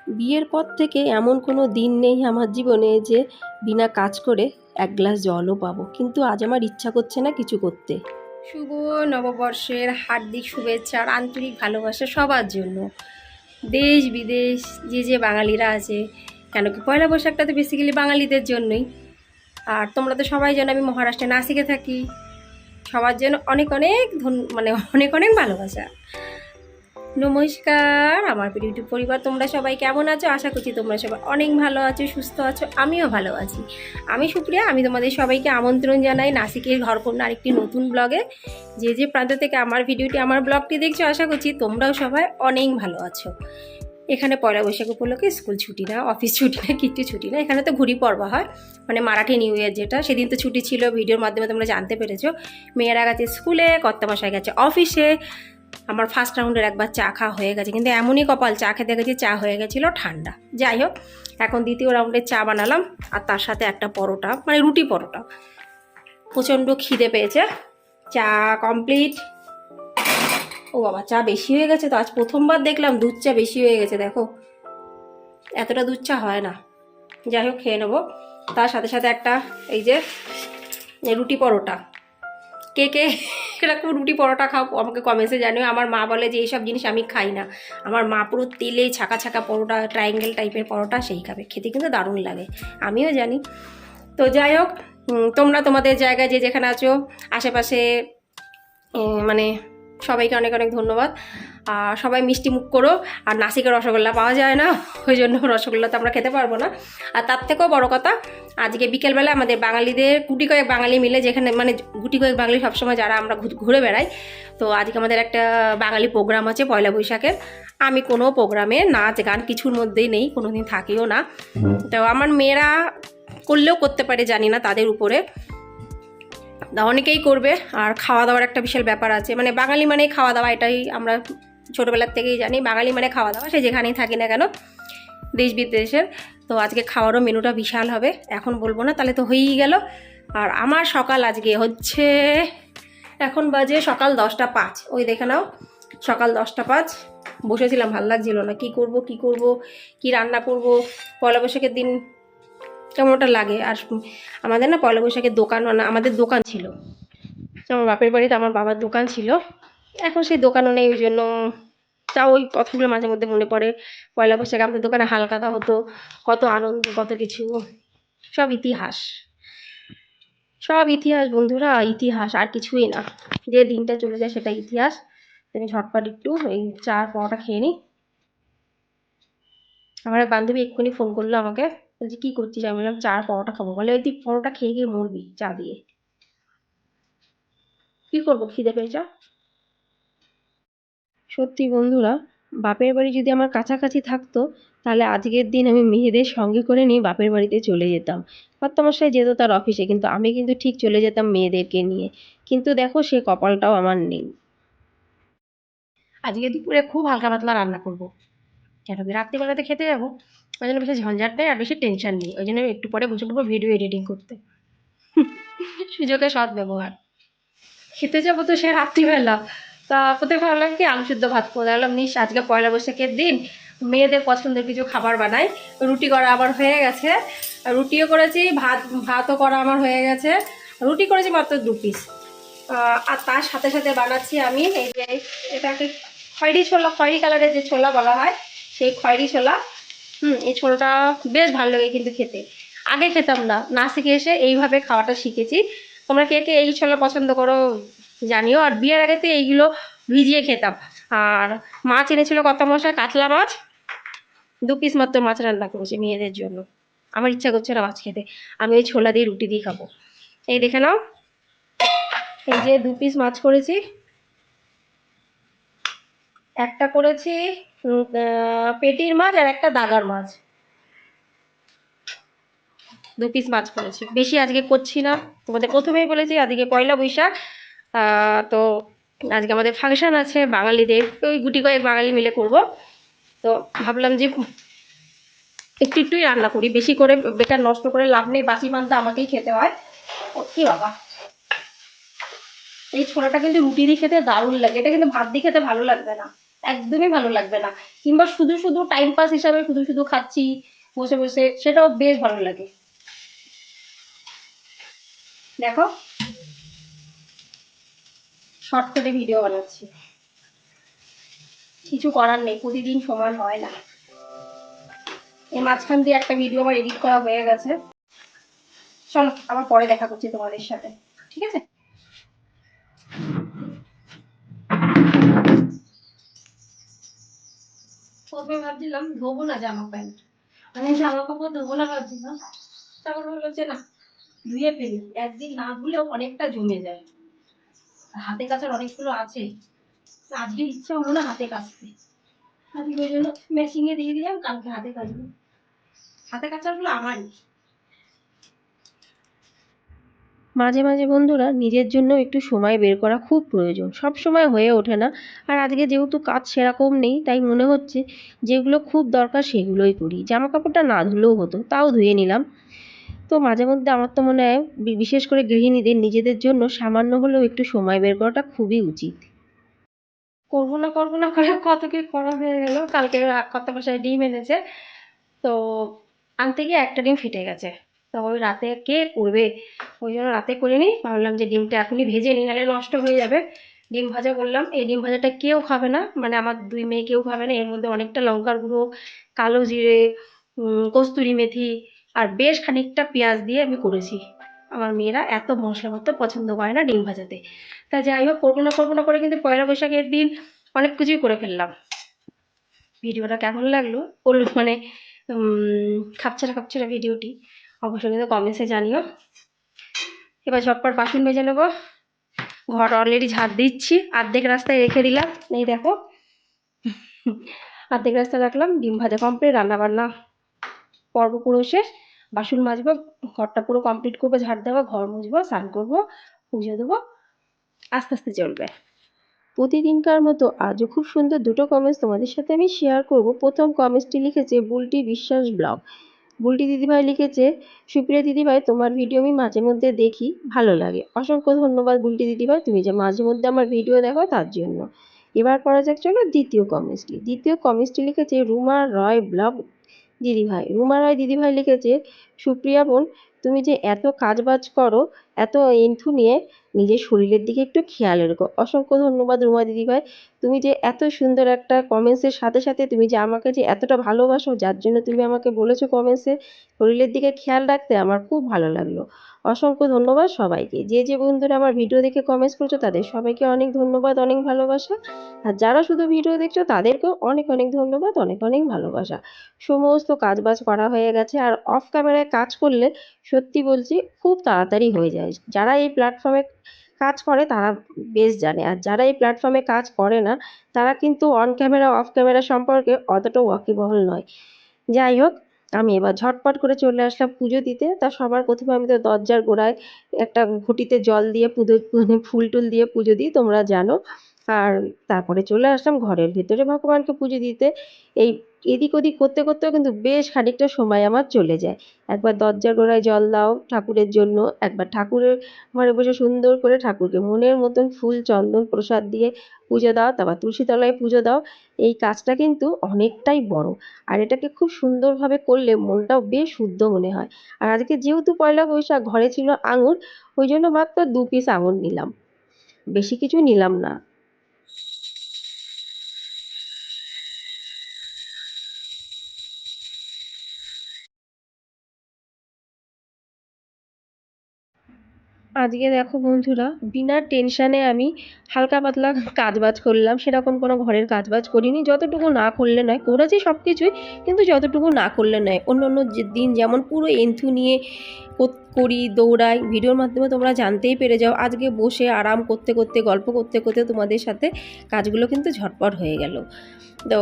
বিয়ের পর থেকে এমন কোনো দিন নেই আমার জীবনে যে বিনা কাজ করে এক গ্লাস জলও পাবো, কিন্তু আজ আমার ইচ্ছা করছে না কিছু করতে। শুভ নববর্ষের হার্দিক শুভেচ্ছা আর আন্তরিক ভালোবাসা সবার জন্য। দেশ বিদেশ যে বাঙালিরা আছে, কেন কি পয়লা বৈশাখটা তো বেসিক্যালি বাঙালিদের জন্যই। আর তোমরা তো সবাই জানো আমি মহারাষ্ট্রে নাসিকে থাকি। সবার জন্য অনেক অনেক অনেক অনেক ভালোবাসা। নমস্কার আমার ইউটিউব পরিবার, তোমরা সবাই কেমন আছো? আশা করছি তোমরা সবাই অনেক ভালো আছো, সুস্থ আছো। আমিও ভালো আছি। আমি সুপ্রিয়া, আমি তোমাদের সবাইকে আমন্ত্রণ জানাই নাসিকের ঘরকন্যা আরেকটি নতুন ব্লগে। যে প্রান্ত থেকে আমার ভিডিওটি, আমার ব্লগটি দেখছো, আশা করছি তোমরাও সবাই অনেক ভালো আছো। এখানে পয়লা বৈশাখ উপলক্ষে স্কুল ছুটি না, অফিস ছুটি না, কিচ্ছু ছুটি না। এখানে তো ঘুরি পর্ব হয়, মানে মারাঠি নিউ ইয়ার যেটা, সেদিন তো ছুটি ছিল। ভিডিওর মাধ্যমে তোমরা জানতে পেরেছো। মেয়েরা গেছে স্কুলে, কর্তামশাই গেছে অফিসে। আমার ফার্স্ট রাউন্ডের একবার চা খাওয়া হয়ে গেছে, কিন্তু এমনই কপাল, চা খেতে গেছি চা হয়ে গেছিলো ঠান্ডা। যাই হোক, এখন দ্বিতীয় রাউন্ডের চা বানালাম, আর তার সাথে একটা পরোটা, মানে রুটি পরোটা। প্রচণ্ড খিদে পেয়েছে। চা কমপ্লিট। ও বাবা, চা বেশি হয়ে গেছে তো। আজ প্রথমবার দেখলাম দুধ চা বেশি হয়ে গেছে। দেখো, এতটা দুধ চা হয় না। যাই হোক, খেয়ে নেবো। তার সাথে সাথে একটা এই যে রুটি পরোটা। কে কে এরকম রুটি পরোটা খাও আমাকে কমেন্টসে জানিও। আমার মা বলে যে এইসব জিনিস আমি খাই না। আমার মা পুরো তেলে ছাকা ছাকা পরোটা, ট্রায়াঙ্গেল টাইপের পরোটা সেই খাবে, খেতে কিন্তু দারুণ লাগে, আমিও জানি। তো যাই হোক, তোমরা তোমাদের জায়গায় যে যেখানে আছো আশেপাশে, মানে সবাইকে অনেক অনেক ধন্যবাদ। সবাই মিষ্টি মুখ করো। আর নাসিকের রসগোল্লা পাওয়া যায় না, ওই জন্য রসগোল্লা তো আমরা খেতে পারবো না। আর তার থেকেও বড় কথা, আজকে বিকেলবেলা আমাদের বাঙালিদের গুটি কয়েক বাঙালি মিলে, যেখানে মানে গুটি কয়েক বাঙালি সবসময় যারা আমরা ঘুরে বেড়াই, তো আজকে আমাদের একটা বাঙালি প্রোগ্রাম আছে পয়লা বৈশাখের। আমি কোনো প্রোগ্রামে নাচ গান কিছুর মধ্যেই নেই, কোনো দিন থাকিও না। তো আমার মেয়েরা করলেও করতে পারে, জানি না, তাদের উপরে। অনেকেই করবে। আর খাওয়া দাওয়ার একটা বিশাল ব্যাপার আছে, মানে বাঙালি মানে খাওয়া দাওয়া, এটাই আমরা ছোটোবেলার থেকেই জানি। বাঙালি মানে খাওয়া দাওয়া, সে যেখানেই থাকি না কেন, দেশ বিদেশের। তো আজকে খাওয়ারও মেনুটা বিশাল হবে, এখন বলবো না, তাহলে তো হয়েই গেল। আর আমার সকাল আজকে হচ্ছে, এখন বাজে সকাল 10টা 5। ওই দেখে নাও, সকাল 10টা 5। বসেছিলাম, ভাল লাগছিল না, কি করব কি রান্না করব। পয়লা বৈশাখের দিন কেমন ওটা লাগে। আর আমাদের না পয়লা বৈশাখের দোকান, মানে আমাদের দোকান ছিল আমার বাপের বাড়িতে, আমার বাবার দোকান ছিল। এখন সেই দোকানও নেই, ওই জন্য তাও ওই কথাগুলো মাঝে মধ্যে মনে পড়ে। পয়লা বৈশাখে আমাদের দোকানে হালখাতা হতো, কত আনন্দ, কত কিছু। সব ইতিহাস, সব ইতিহাস বন্ধুরা, ইতিহাস, আর কিছুই না। যে দিনটা চলে যায় সেটা ইতিহাস। তুমি ঝটপট একটু এই চা পরোটা খেয়ে নিই। আমার এক বান্ধবী এক্ষুনি ফোন করলো আমাকে, বলছি কি করছিস? আমি বললাম চা পরোটা খাবো। বলে ওই তুই পরোটা খেয়ে গিয়ে মরবি চা দিয়ে। কি করবো, খিদে পেয়েছে। সত্যি বন্ধুরা, বাপের বাড়ি যদি আমার কাছাকাছি থাকতো, তাহলে আজকের দিন আমি মেয়েদের সঙ্গে করে নিয়ে বাপের বাড়িতে চলে যেতাম। কর্তামশাই যেত তার অফিসে, কিন্তু আমি কিন্তু ঠিক চলে যেতাম মেয়েদেরকে নিয়ে। কিন্তু দেখো, সে কপালটাও আমার নেই। আজকে দুপুরে খুব হালকা পাতলা রান্না করবো, কেন কি রাত্রিবেলাতে খেতে যাবো। ওই জন্য বেশি ঝঞ্ঝাট নেই আর বেশি টেনশন নেই। ওই জন্য আমি একটু পরে বসে পড়বো ভিডিও এডিটিং করতে। সুযোগের সৎ ব্যবহার। খেতে যাবো তো সে রাত্রিবেলা। তা কোথায় ভাবলাম কি আলু সিদ্ধ ভাত করে দিলাম। আজকে পয়লা বৈশাখের দিন মেয়েদের পছন্দের কিছু খাবার বানাই। রুটি করা আবার হয়ে গেছে, রুটিও করেছি, ভাতও করা আমার হয়ে গেছে। রুটি করেছি মাত্র 2 পিস। আর তার সাথে সাথে বানাচ্ছি আমি এই যে, এটাকে খয়েরি ছোলা, খয়েরি কালারের যে ছোলা বলা হয়, সেই খয়েরি ছোলা। এই ছোলাটা বেশ ভালো লাগে কিন্তু খেতে। আগে খেতাম না, না শিখে এসে এইভাবে খাওয়াটা শিখেছি। তোমরা কে কে এই ছোলা পছন্দ করো জানিও। আর বিয়ের আগে তো এইগুলো ভিজিয়ে খেতাম। আর মাছ এনেছিল কত মশাই, কাতলা মাছ। 2 পিস মাত্র মাছ রান্না করেছি মেয়েদের জন্য। আমার ইচ্ছা করছে না মাছ খেতে, আমি ওই ছোলা দিয়ে রুটি দিয়ে খাবো। এই দেখে নাও, এই যে 2 পিস মাছ করেছি। একটা করেছি পেটির মাছ, আর একটা দাগার মাছ। 2 পিস মাছ করেছি, বেশি আজকে করছি না। তোমাদের প্রথমেই বলেছি আজকে পয়লা বৈশাখ। তো আজকে আমাদের ফাংশন আছে বাঙালিদের, ওই গুটি কয়েক বাঙালি মিলে করব। তো ভাবলাম যে একটু একটুই রান্না করি, বেশি করে বেকার নষ্ট করে লাভ নেই, বাসি মানটা আমাকেই খেতে হয়। ও কি বাবা, এই ছোলাটা কিন্তু রুটি দিয়ে খেতে দারুণ লাগে, এটা কিন্তু ভাত দিয়ে খেতে ভালো লাগবে না। একদমই ভালো লাগবে না। কিংবা শুধু শুধু টাইম পাস হিসাবে শুধু শুধু খাচ্ছি বসে বসে, সেটাও বেশ ভালো লাগে। দেখো শর্টকাটে ভিডিও বানাচ্ছি, কিছু করার নেই, প্রতিদিন সময় হয় না। এই মাঝখান দিয়ে একটা ভিডিও আমার এডিট করা হয়ে গেছে। চলো আবার পরে দেখা করছি তোমাদের সাথে, ঠিক আছে? প্রথমে ভাবছিলাম ধোবো না জামা প্যান্ট, মানে জামা কাপড় ধোবো না ভাবছিলাম, তারপর হলো যে না, ধুয়ে ফেলি, একদিন না ধুলেও অনেকটা জমে যায়। হাতে কাচার অনেকগুলো আছে, আজকে ইচ্ছা হলো না হাতে কাচতে, আজকে ওই জন্য মেশিনে দিয়ে দিলাম, কালকে হাতে কাচবো। হাতে কাচারগুলো আমারই। মাঝে মাঝে বন্ধুরা নিজের জন্য একটু সময় বের করা খুব প্রয়োজন, সব সময় হয়ে ওঠে না। আর আজকে যেহেতু কাজ সেরকম নেই, তাই মনে হচ্ছে যেগুলো খুব দরকার সেগুলোই করি। জামা কাপড়টা না ধুলেও হতো, তাও ধুয়ে নিলাম। তো মাঝে মধ্যে আমার তো মনে হয় বিশেষ করে গৃহিণীদের নিজেদের জন্য সামান্য হলেও একটু সময় বের করাটা খুবই উচিত। করবো না করে কত কি করা হয়ে গেল। কালকে কত বাসায় ডিম এনেছে, তো আনতে গিয়ে একটা ডিম ফেটে গেছে। তো ওই রাতে কে করবে, ওই জন্য রাতে করে নিই, ভাবলাম যে ডিমটা এখনই ভেজে নিই, নাহলে নষ্ট হয়ে যাবে। ডিম ভাজা করলাম। এই ডিম ভাজাটা কেউ খাবে না, মানে আমার দুই মেয়ে কেউ খাবে না। এর মধ্যে অনেকটা লঙ্কার গুঁড়ো, কালো জিরে, কস্তুরি মেথি আর বেশ খানিকটা পেঁয়াজ দিয়ে আমি করেছি। আমার মেয়েরা এত মশলা মতো পছন্দ করে না ডিম ভাজাতে। তা যাই হোক, করবো না করে কিন্তু পয়লা বৈশাখের দিন অনেক কিছুই করে ফেললাম। ভিডিওটা কেমন লাগলো মানে খাপছাড়া খাপছাড়া ভিডিওটি অবশ্যই কিন্তু কমেন্টসে জানিও। এবার ঝটপট বাসন মেজে নেবো। ঘর অলরেডি ঝাড় দিচ্ছি, অর্ধেক রাস্তায় রেখে দিলাম, এই দেখো অর্ধেক রাস্তায় রাখলাম। ডিম ভাজা কমপ্লিট, রান্না বান্না পর্ব পুরো শেষ। বাসন মাজবো, ঘরটা পুরো কমপ্লিট করবো, ঝাড় দেবো, ঘর মুছবো, স্নান করবো, পুজো দেবো, আস্তে আস্তে চলবে। প্রতিদিনকার মতো আজও খুব সুন্দর দুটো কমেন্টস তোমাদের সাথে আমি শেয়ার করব। প্রথম কমেন্টসটি লিখেছে বুলটি বিশ্বাস ব্লগ। বুলটি দিদিভাই লিখেছে, সুপ্রিয়া দিদিভাই তোমার ভিডিও আমি মাঝে মধ্যে দেখি, ভালো লাগে। অসংখ্য ধন্যবাদ বুলটি দিদিভাই, তুমি যে মাঝে মধ্যে আমার ভিডিও দেখো তার জন্য। এবার করা যাক চলো দ্বিতীয় কমেন্টসটি। দ্বিতীয় কমেন্টসটি লিখেছে রুমা রয় ব্লগ দিদিভাই। রুমা রয় দিদিভাই লিখেছে, সুপ্রিয়া বোন তুমি যে এত কাজবাজ করো, এত এন্থু নিয়ে, নিজের শরীরের দিকে একটু খেয়াল রেখো। অসংখ্য ধন্যবাদ রুমা দিদিভাই, তুমি যে এত সুন্দর একটা কমেন্টসের সাথে সাথে তুমি যে আমাকে যে এতটা ভালোবাসো, যার জন্য তুমি আমাকে বলেছো কমেন্টসে শরীরের দিকে খেয়াল রাখতে, আমার খুব ভালো লাগলো। অসংখ্য ধন্যবাদ সবাইকে। যে যে বন্ধুরা আমার ভিডিও দেখে কমেন্টস করছো তাদের সবাইকে অনেক ধন্যবাদ, অনেক ভালোবাসা। আর যারা শুধু ভিডিও দেখছো তাদেরকেও অনেক অনেক ধন্যবাদ, অনেক অনেক ভালোবাসা। সমস্ত কাজবাজ করা হয়ে গেছে। আর অফ ক্যামেরায় কাজ করলে সত্যি বলছি খুব তাড়াতাড়ি হয়ে যায়। যারা এই প্ল্যাটফর্মে কাজ করে তারা বেশ জানে, আর যারা এই প্ল্যাটফর্মে কাজ করে না তারা কিন্তু অন ক্যামেরা অফ ক্যামেরা সম্পর্কে অতটাও ওয়াকিবহাল নয়। যাই হোক, আমি এবার ঝটপট করে চলে আসলাম পুজো দিতে। তা সবার প্রথমে আমি তো দরজার গোড়ায় একটা ঘটিতে জল দিয়ে পুজো, ফুল টুল দিয়ে পুজো দিই, তোমরা জানো। আর তারপরে চলে আসলাম ঘরের ভেতরে ভগবানকে পুজো দিতে। এই এদিক ওদিক করতে করতেও কিন্তু বেশ খানিকটা সময় আমার চলে যায়। একবার দরজার গোড়ায় জল দাও ঠাকুরের জন্য, একবার ঠাকুরের ঘরে বসে সুন্দর করে ঠাকুরকে মনের মতন ফুল চন্দন প্রসাদ দিয়ে পুজো দাও, তারপর তুলসী তলায় পুজো দাও। এই কাজটা কিন্তু অনেকটাই বড়, আর এটাকে খুব সুন্দরভাবে করলে মনটাও বেশ শুদ্ধ মনে হয়। আর আজকে যেহেতু পয়লা বৈশাখ, ঘরে ছিল আঙুর, ওই জন্য মাত্র 2 পিস আঙুর নিলাম, বেশি কিছু নিলাম না। আজকে দেখো বন্ধুরা, বিনা টেনশানে আমি হালকা পাতলা কাজবাজ করলাম। সেরকম কোনো ঘরের কাজবাজ করিনি, যতটুকু না করলে নয়, করেছি সব কিছুই, কিন্তু যতটুকু না করলে নয়। অন্য অন্য দিন যেমন পুরো এন্থু নিয়ে করি, দৌড়াই, ভিডিওর মাধ্যমে তোমরা জানতেই পেরে যাও। আজকে বসে আরাম করতে করতে, গল্প করতে করতে তোমাদের সাথে কাজগুলো কিন্তু ঝটপট হয়ে গেল। তো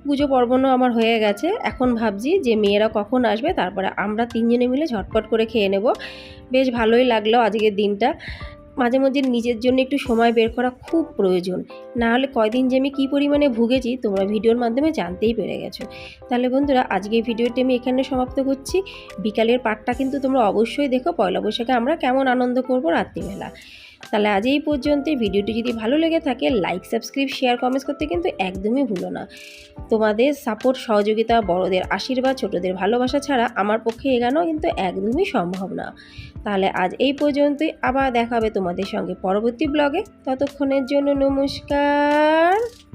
পুজো পার্বণও আমার হয়ে গেছে। এখন ভাবছি যে মেয়েরা কখন আসবে, তারপরে আমরা তিনজনে মিলে ঝটপট করে খেয়ে নেব। বেশ ভালোই লাগলো আজকের দিনটা। মাঝে মধ্যে নিজের জন্য একটু সময় বের করা খুব প্রয়োজন, না হলে কয়দিন যে আমি কী পরিমাণে ভুগেছি তোমরা ভিডিওর মাধ্যমে জানতেই পেরে গেছো। তাহলে বন্ধুরা, আজকের ভিডিওটি আমি এখানে সমাপ্ত করছি। বিকালের পার্টটা কিন্তু তোমরা অবশ্যই দেখো, পয়লা বৈশাখে আমরা কেমন আনন্দ করব রাত্রিবেলা। তাহলে আজ এই পর্যন্তই। ভিডিওটি যদি ভালো লেগে থাকে লাইক, সাবস্ক্রাইব, শেয়ার, কমেন্টস করতে কিন্তু একদমই ভুলো না। তোমাদের সাপোর্ট, সহযোগিতা, বড়দের আশীর্বাদ, ছোটদের ভালোবাসা ছাড়া আমার পক্ষে এগোনো কিন্তু একদমই সম্ভব না। তাহলে আজ এই পর্যন্তই, আবার দেখা হবে তোমাদের সঙ্গে পরবর্তী ব্লগে। ততক্ষণের জন্য নমস্কার।